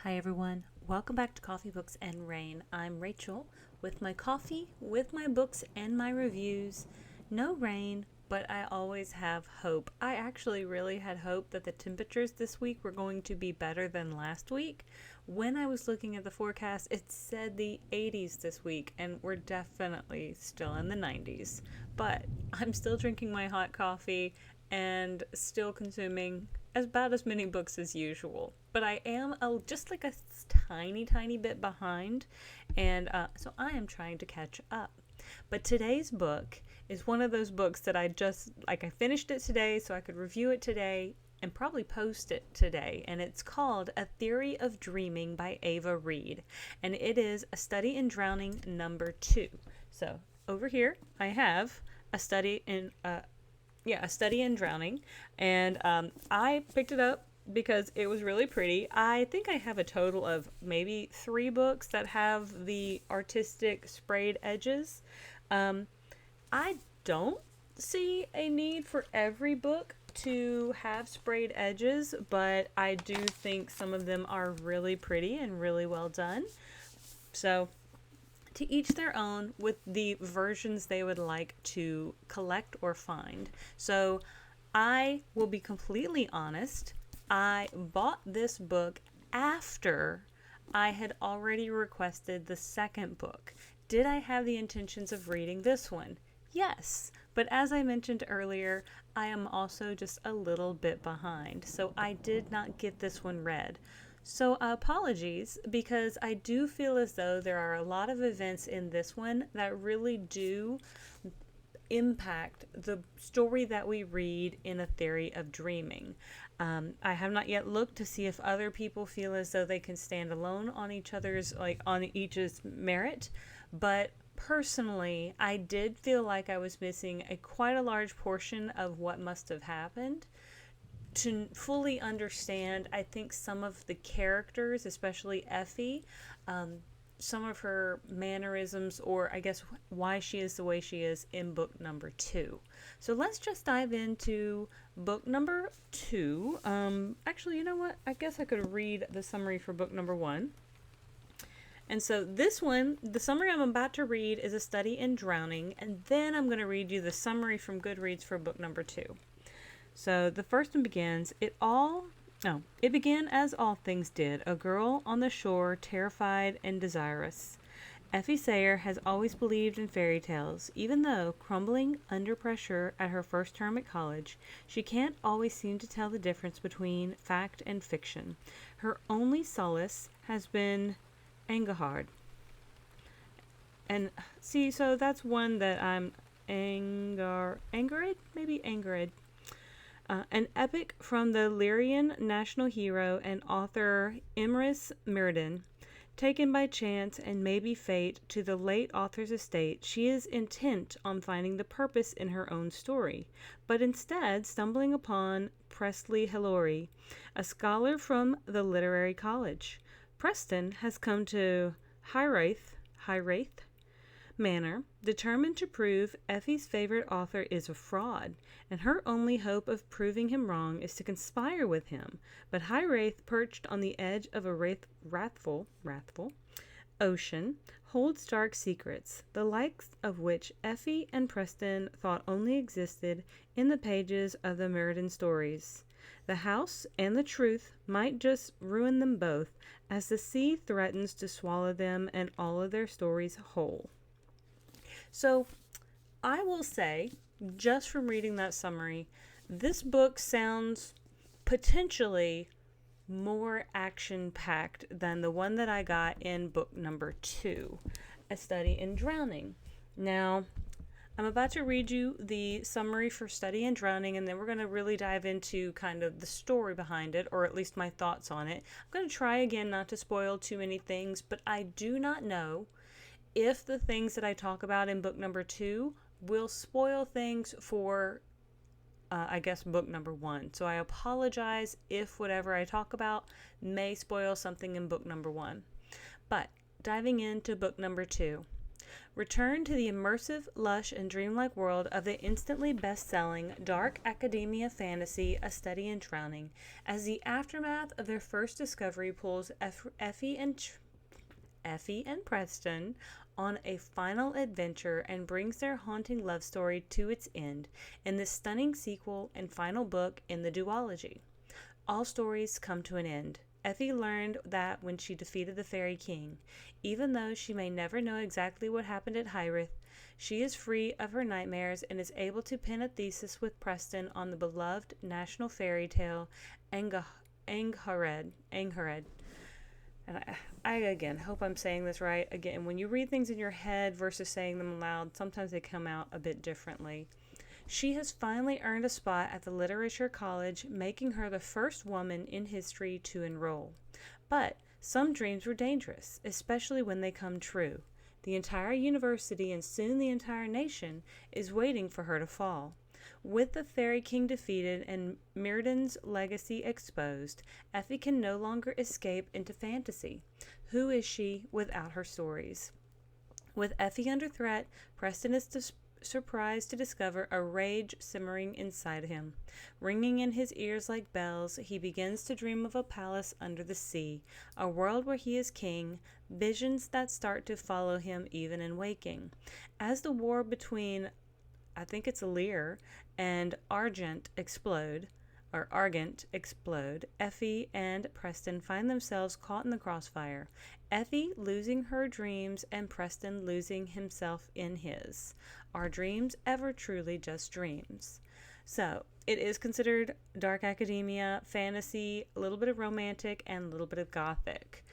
Hi everyone, welcome back to Coffee, Books, and Rain. I'm Rachel with my coffee, with my books, and my reviews. No rain, but I always have hope. I actually really had hope that the temperatures this week were going to be better than last week. When I was looking at the forecast, it said the 80s this week, and we're definitely still in the 90s. But I'm still drinking my hot coffee and still consuming about as many books as usual. But I am just like a tiny bit behind, and so I am trying to catch up. But today's book is one of those books that I finished it today so I could review it today and probably post it today. And it's called A Theory of Dreaming by Ava Reid. And it is A Study in Drowning #2. So over here I have A Study in A Study in Drowning, and I picked it up because it was really pretty. I think I have a total of maybe 3 books that have the artistic sprayed edges. I don't see a need for every book to have sprayed edges, but I do think some of them are really pretty and really well done. So to each their own with the versions they would like to collect or find. So I will be completely honest. I bought this book after I had already requested the second book. Did I have the intentions of reading this one? Yes, but as I mentioned earlier, I am also just a little bit behind, so I did not get this one read. So apologies, because I do feel as though there are a lot of events in this one that really do impact the story that we read in A Theory of Dreaming. I have not yet looked to see if other people feel as though they can stand alone on on each's merit, but personally, I did feel like I was missing quite a large portion of what must have happened to fully understand. I think some of the characters, especially Effie, some of her mannerisms, or I guess why she is the way she is in book #2. So let's just dive into book #2. Actually, you know what? I guess I could read the summary for book #1. And so this one, the summary I'm about to read is A Study in Drowning, and then I'm going to read you the summary from Goodreads for book #2. So the first one begins, it began as all things did, a girl on the shore, terrified and desirous. Effie Sayer has always believed in fairy tales, even though, crumbling under pressure at her first term at college, she can't always seem to tell the difference between fact and fiction. Her only solace has been Angahard. And see, so that's one that I'm Angered? Maybe Angered. An epic from the Lyrian national hero and author Imris Mirrodin. Taken by chance and maybe fate to the late author's estate, she is intent on finding the purpose in her own story, but instead stumbling upon Presley Hillary, a scholar from the literary college. Preston has come to Hiraeth Manor, determined to prove Effie's favorite author is a fraud, and her only hope of proving him wrong is to conspire with him. But Hiraeth, perched on the edge of a wrathful ocean, holds dark secrets, the likes of which Effie and Preston thought only existed in the pages of the Mirrodin stories. The house and the truth might just ruin them both, as the sea threatens to swallow them and all of their stories whole. So I will say, just from reading that summary, this book sounds potentially more action-packed than the one that I got in book #2, A Study in Drowning. Now, I'm about to read you the summary for Study in Drowning, and then we're going to really dive into kind of the story behind it, or at least my thoughts on it. I'm going to try again not to spoil too many things, but I do not know if the things that I talk about in book #2 will spoil things for, I guess, book #1. So I apologize if whatever I talk about may spoil something in book #1. But diving into book #2. Return to the immersive, lush, and dreamlike world of the instantly best-selling dark academia fantasy A Study in Drowning, as the aftermath of their first discovery pulls Effie and Preston on a final adventure and brings their haunting love story to its end in this stunning sequel and final book in the duology. All stories come to an end. Effie learned that when she defeated the Fairy King. Even though she may never know exactly what happened at Hyrith, she is free of her nightmares and is able to pen a thesis with Preston on the beloved national fairy tale Angharad. And I again hope I'm saying this right. Again, when you read things in your head versus saying them aloud, sometimes they come out a bit differently. She has finally earned a spot at the Literature College, making her the first woman in history to enroll. But some dreams were dangerous, especially when they come true. The entire university and soon the entire nation is waiting for her to fall. With the Fairy King defeated and Mirrodin's legacy exposed, Effie can no longer escape into fantasy. Who is she without her stories? With Effie under threat, Preston is surprised to discover a rage simmering inside him. Ringing in his ears like bells, he begins to dream of a palace under the sea, a world where he is king, visions that start to follow him even in waking. As the war between, I think it's Lear, and Argent explode, Effie and Preston find themselves caught in the crossfire. Effie losing her dreams and Preston losing himself in his. Are dreams ever truly just dreams? So, it is considered dark academia, fantasy, a little bit of romantic, and a little bit of gothic.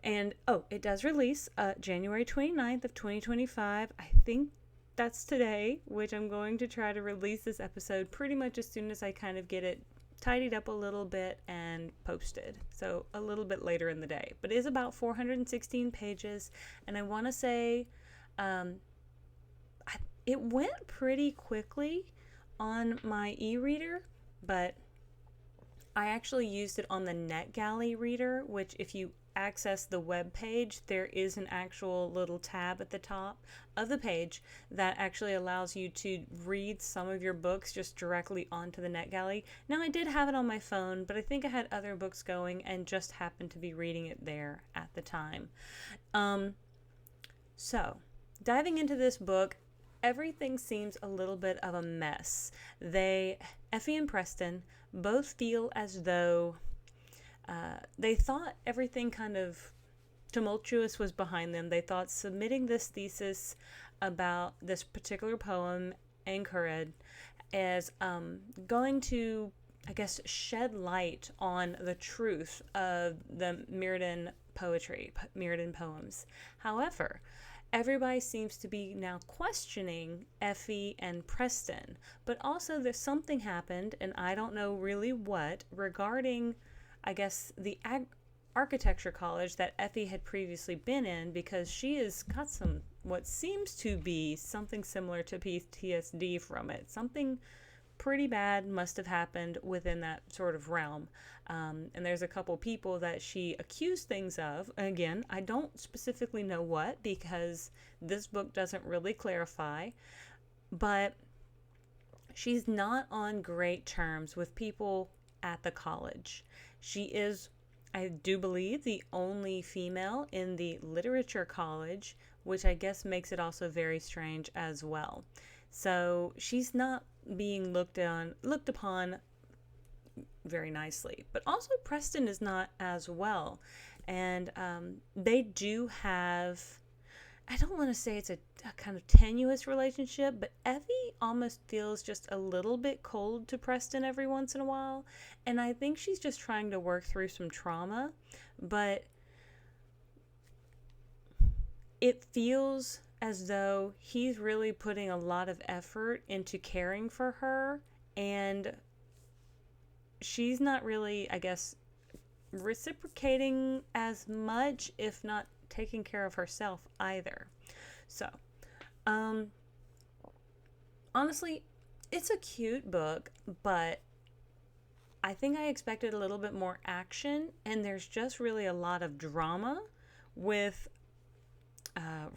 And, it does release January 29th of 2025. I think that's today, which I'm going to try to release this episode pretty much as soon as I kind of get it tidied up a little bit and posted. So a little bit later in the day. But it is about 416 pages. And I want to say it went pretty quickly on my e-reader, but I actually used it on the NetGalley reader, which if you access the web page, there is an actual little tab at the top of the page that actually allows you to read some of your books just directly onto the NetGalley. Now, I did have it on my phone, but I think I had other books going and just happened to be reading it there at the time. So, diving into this book, everything seems a little bit of a mess. Effie and Preston, both feel as though they thought everything kind of tumultuous was behind them. They thought submitting this thesis about this particular poem, Angharad, is going to, I guess, shed light on the truth of the Mirrodin poems. However, everybody seems to be now questioning Effie and Preston. But also there's something happened, and I don't know really what, regarding, I guess, the architecture college that Effie had previously been in, because she has got what seems to be something similar to PTSD from it. Something pretty bad must have happened within that sort of realm. And there's a couple people that she accused things of. Again, I don't specifically know what, because this book doesn't really clarify, but she's not on great terms with people at the college. She is, I do believe, the only female in the literature college, which I guess makes it also very strange as well. So she's not being looked upon very nicely. But also Preston is not as well. And they do have, I don't want to say it's a kind of tenuous relationship, but Effie almost feels just a little bit cold to Preston every once in a while. And I think she's just trying to work through some trauma. But it feels as though he's really putting a lot of effort into caring for her, and she's not really, I guess, reciprocating as much, if not taking care of herself either. So, honestly, it's a cute book, but I think I expected a little bit more action, and there's just really a lot of drama with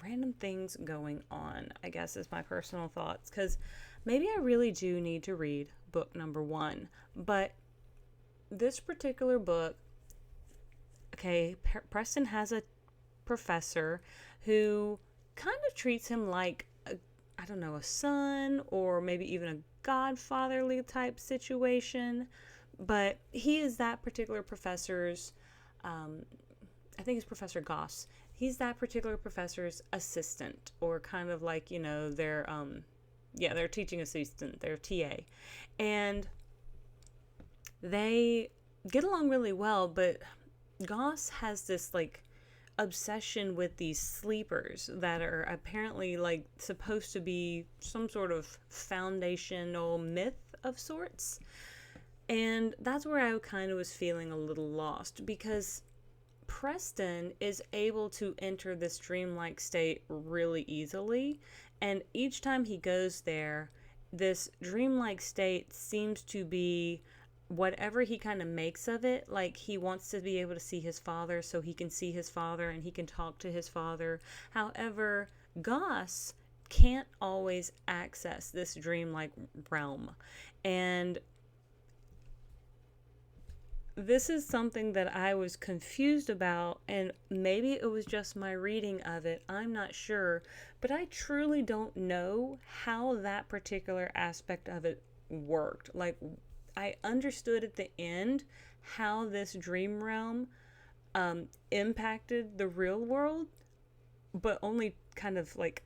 random things going on, I guess, is my personal thoughts. Because maybe I really do need to read book number one. But this particular book, okay, Preston has a professor who kind of treats him like I don't know, a son or maybe even a godfatherly type situation. But he is that particular professor's, I think it's Professor Goss. He's that particular professor's assistant, or kind of like, their teaching assistant, their TA. And they get along really well, but Goss has this like obsession with these sleepers that are apparently like supposed to be some sort of foundational myth of sorts. And that's where I kind of was feeling a little lost, because Preston is able to enter this dreamlike state really easily, and each time he goes there, this dreamlike state seems to be whatever he kind of makes of it. Like, he wants to be able to see his father so he can see his father and he can talk to his father. However, Goss can't always access this dreamlike realm. And this is something that I was confused about, and maybe it was just my reading of it. I'm not sure, but I truly don't know how that particular aspect of it worked. Like, I understood at the end how this dream realm impacted the real world, but only kind of like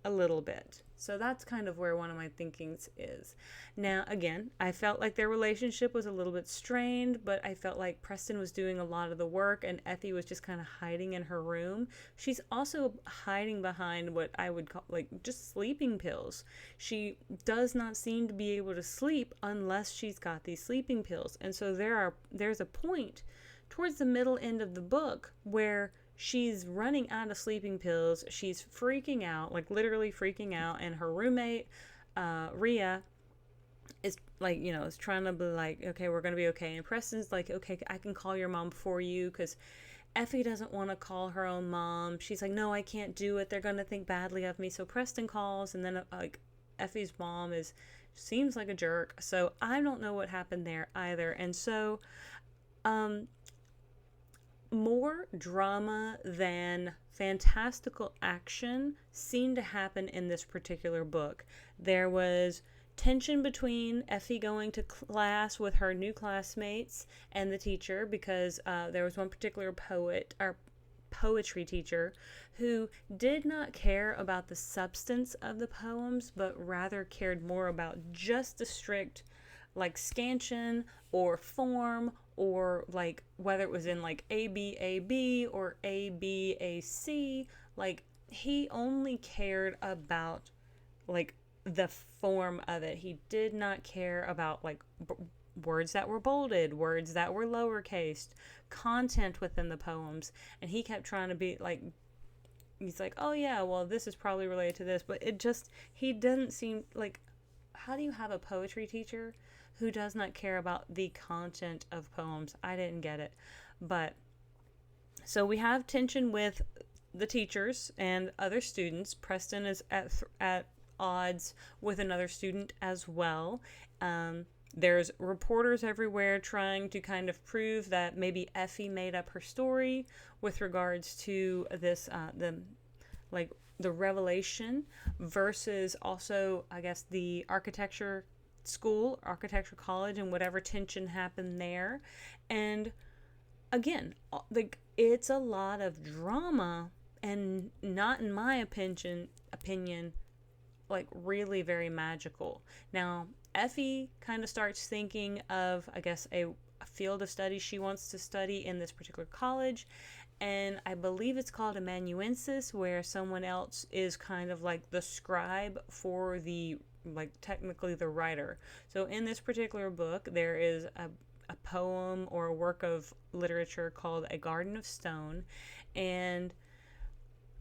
a little bit. So that's kind of where one of my thinkings is. Now, again, I felt like their relationship was a little bit strained, but I felt like Preston was doing a lot of the work and Effie was just kind of hiding in her room. She's also hiding behind what I would call like just sleeping pills. She does not seem to be able to sleep unless she's got these sleeping pills. And so there's a point towards the middle end of the book where she's running out of sleeping pills. She's freaking out, like literally freaking out. And her roommate, Rhea, is like, is trying to be like, okay, we're going to be okay. And Preston's like, okay, I can call your mom for you, because Effie doesn't want to call her own mom. She's like, no, I can't do it. They're going to think badly of me. So Preston calls, and then like Effie's mom seems like a jerk. So I don't know what happened there either. And so, more drama than fantastical action seemed to happen in this particular book. There was tension between Effie going to class with her new classmates and the teacher, because there was one particular poetry teacher who did not care about the substance of the poems, but rather cared more about just the strict like scansion or form, or like whether it was in like ABAB or ABAC. Like, he only cared about like the form of it. He did not care about like words that were bolded, words that were lowercased, content within the poems. And he kept trying to be like, he's like, oh yeah, well, this is probably related to this, but he doesn't seem like, how do you have a poetry teacher who does not care about the content of poems? I didn't get it. But so we have tension with the teachers and other students. Preston is at odds with another student as well. There's reporters everywhere trying to kind of prove that maybe Effie made up her story with regards to this, the revelation, versus also, I guess, the architecture college, and whatever tension happened there. And again, like, it's a lot of drama, and not, in my opinion, like really very magical. Now, Effie kind of starts thinking of, I guess, a field of study she wants to study in this particular college, and I believe it's called amanuensis, where someone else is kind of like the scribe for the, like, technically the writer. So in this particular book, there is a poem or a work of literature called A Garden of Stone, and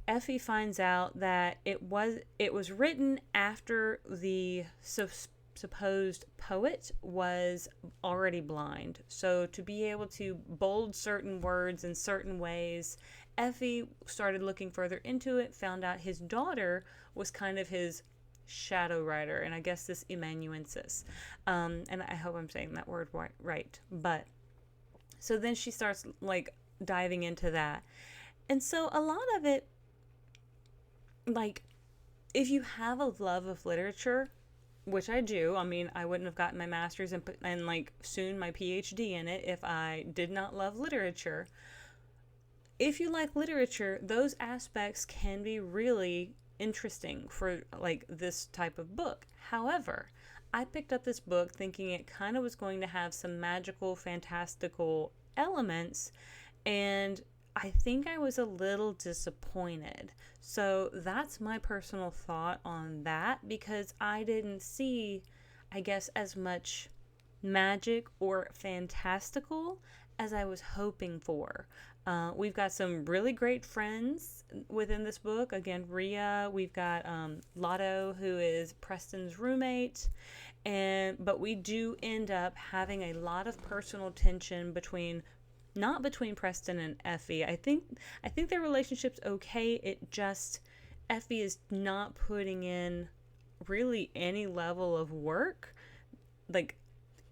Effie finds out that it was written after the supposed poet was already blind. So to be able to bold certain words in certain ways Effie started looking further into it, found out his daughter was kind of his shadow writer, and I guess this amanuensis. And I hope I'm saying that word right. But so then she starts like diving into that. And so a lot of it, like, if you have a love of literature, which I do. I mean, I wouldn't have gotten my master's and like soon my PhD in it if I did not love literature. If you like literature, those aspects can be really interesting for like this type of book. However, I picked up this book thinking it kind of was going to have some magical, fantastical elements, and I think I was a little disappointed. So that's my personal thought on that, because I didn't see, I guess, as much magic or fantastical as I was hoping for. We've got some really great friends within this book. Again, Rhea. We've got Lotto, who is Preston's roommate, but we do end up having a lot of personal tension not between Preston and Effie. I think their relationship's okay. It just, Effie is not putting in really any level of work, like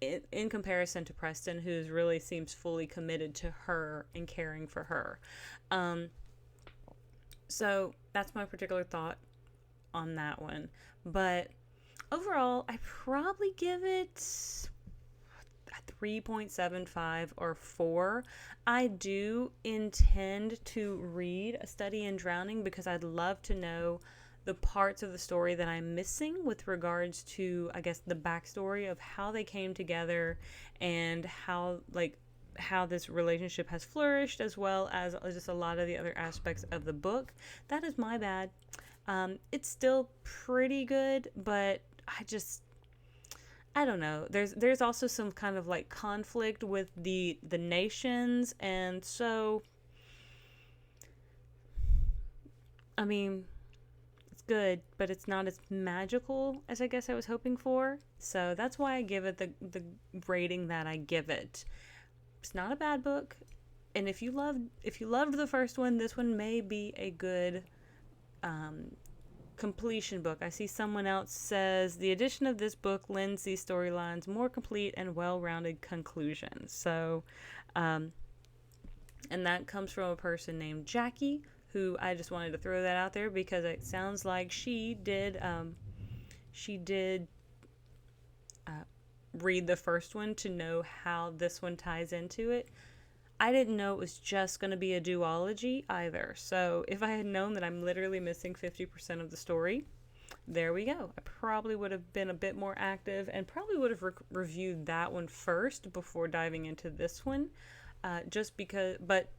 in comparison to Preston, who's really seems fully committed to her and caring for her. So that's my particular thought on that one. But overall, I probably give it 3.75 or 4. I do intend to read A Study in Drowning because I'd love to know the parts of the story that I'm missing with regards to, I guess, the backstory of how they came together and how this relationship has flourished, as well as just a lot of the other aspects of the book. That is my bad. It's still pretty good, but I don't know. There's also some kind of like conflict with the nations, and so I mean, it's good, but it's not as magical as I guess I was hoping for. So that's why I give it the rating that I give it. It's not a bad book, and if you loved the first one, this one may be a good completion book. I see someone else says the addition of this book lends these storylines more complete and well-rounded conclusions. So, and that comes from a person named Jackie, who I just wanted to throw that out there because it sounds like she did read the first one to know how this one ties into it. I didn't know it was just going to be a duology either. So if I had known that I'm literally missing 50% of the story, there we go. I probably would have been a bit more active and probably would have reviewed that one first before diving into this one. But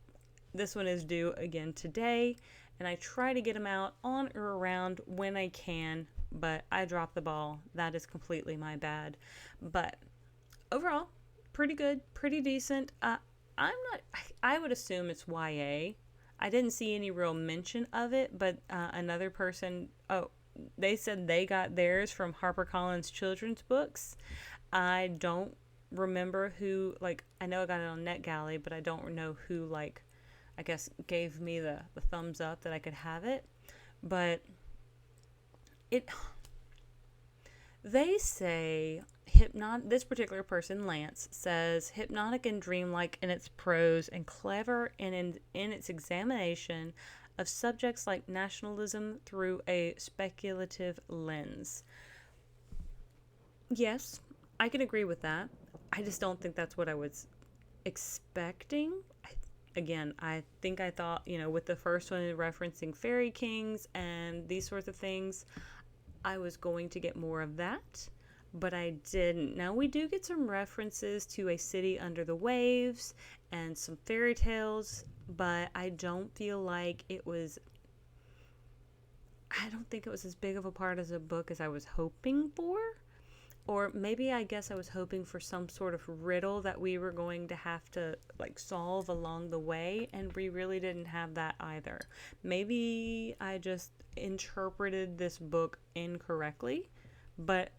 this one is due again today, and I try to get them out on or around when I can, but I dropped the ball. That is completely my bad. But overall, pretty good, pretty decent. I would assume it's YA. I didn't see any real mention of it, but another person, they said they got theirs from HarperCollins Children's Books. I don't remember who, I know I got it on NetGalley, but I don't know who, I guess gave me the thumbs up that I could have it. But they say this particular person, Lance, says hypnotic and dreamlike in its prose and clever in its examination of subjects like nationalism through a speculative lens. Yes, I can agree with that. I just don't think that's what I was expecting. I think I thought, with the first one referencing fairy kings and these sorts of things, I was going to get more of that, but I didn't. Now, we do get some references to a city under the waves and some fairy tales, but I don't feel like I don't think it was as big of a part of the book as I was hoping for. Or maybe I guess I was hoping for some sort of riddle that we were going to have to solve along the way, and we really didn't have that either. Maybe I just interpreted this book incorrectly, but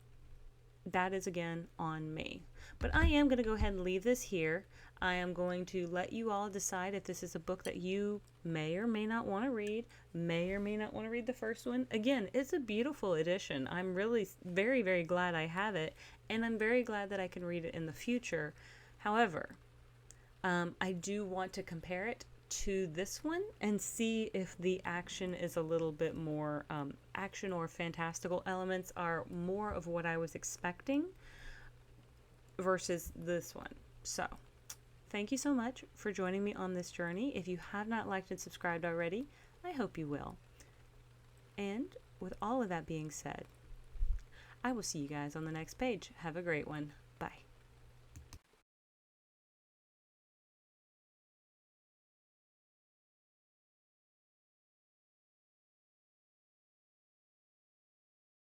that is again on me. But I am going to go ahead and leave this here. I am going to let you all decide if this is a book that you may or may not want to read, may or may not want to read the first one. Again, it's a beautiful edition. I'm really very, very glad I have it, and I'm very glad that I can read it in the future. However, I do want to compare it to this one and see if the action is a little bit more action, or fantastical elements are more of what I was expecting versus this one. So thank you so much for joining me on this journey. If you have not liked and subscribed already, I hope you will. And with all of that being said, I will see you guys on the next page. Have a great one.